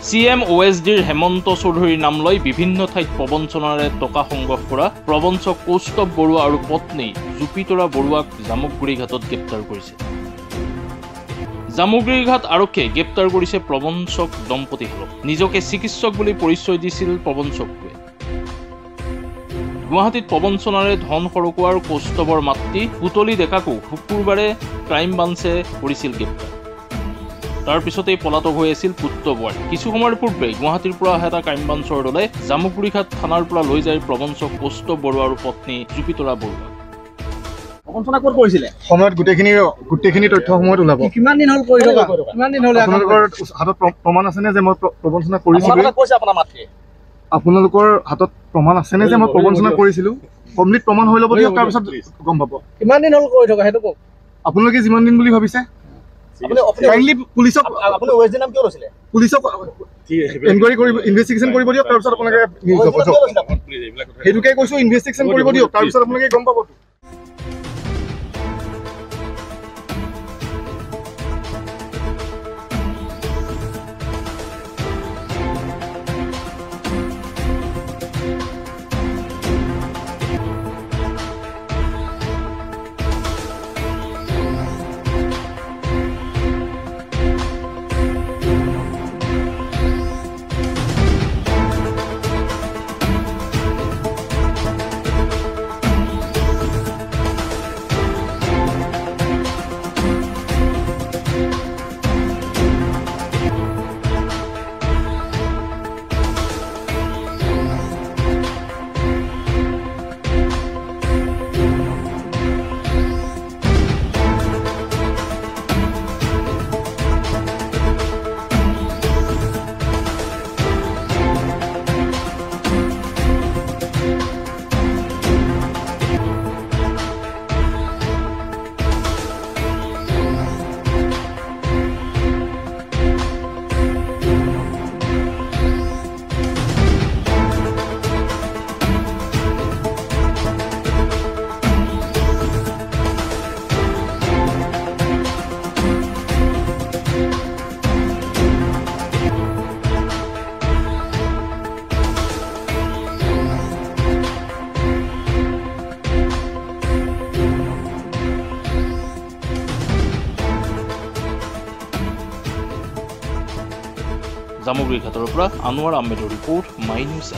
CM OSDৰ Hemanta চৌধুৰীৰ নাম লৈ বিভিন্ন ঠাইত প্ৰবঞ্চনাৰে টকা সংগ্ৰহ কৰা প্ৰবঞ্চক কৌস্তৱ বৰুৱা আৰু পত্নী জুপিতৰা বৰুৱাক জামুগুৰি ঘাটত গ্ৰেপ্তাৰ কৰিছে। জামুগুৰি ঘাট আৰক্ষীয়ে গ্ৰেপ্তাৰ কৰিছে প্ৰবঞ্চক দম্পতীহালক। নিজকে চিকিৎসক বুলি পৰিচয় দিছিল প্ৰবঞ্চকটোৱে। গুৱাহাটীত প্ৰবঞ্চনাৰে ধন সৰকোৱাৰ কৌস্তৱৰ মাতৃ পুতলি ডেকাকো শুকুৰবাৰে ক্ৰাইম ব্ৰাঞ্চে কৰিছিল গ্ৰেপ্তাৰ। তাৰ পিছতেই পলাতক হৈ আছিল পুত্ৰ বোৱাৰী। কিছু সময়ৰ পূৰ্বে গুৱাহাটীৰ পৰা অহা এটা ক্ৰাইম ব্ৰাঞ্চৰ দলে জামুগুৰিঘাট থানাৰ পৰা লৈ যায় প্ৰবঞ্চক কৌস্তৱ বৰুৱা আৰু পত্নী জুপিতৰা বৰুৱা। প্ৰবঞ্চনা ক'ত কৰিছিলে? সময়ত গোটেইখিনি তথ্য সময়ত ওলাব। কিমান দিন হ'ল কৰি থকা? কিমান দিন হ'ল? আপোনালোকৰ হাতত প্ৰমাণ আছেনে যে মই প্ৰবঞ্চনা কৰিছিলোঁ? কৈছে আপোনাৰ মাতৃয়ে। আপোনালোকৰ হাতত প্ৰমাণ আছেনে যে মই প্ৰবঞ্চনা কৰিছিলোঁ? কমপ্লিট প্ৰমাণ হৈ ল'ব দিয়ক, তাৰপিছত গম পাব। কিমান দিন হ'ল কৰি থকা সেইটো কওক। আপোনালোকে যিমান দিন বুলি ভাবিছে কাইণ্ডলি পুলিচক এনকুৱাৰী কৰিব, ইনভেষ্টিগেশ্যন কৰিব দিয়ক, তাৰপিছত আপোনালোকে নিউজ হ'ব। সেইটোকে কৈছোঁ, ইনভেষ্টিগেশ্যন কৰিব দিয়ক, তাৰপিছত আপোনালোকে গম পাব। জামুগুৰি ঘাটৰ পৰা আনোৱাৰ আহমেদৰ ৰিপৰ্ট, মাই নিউজ।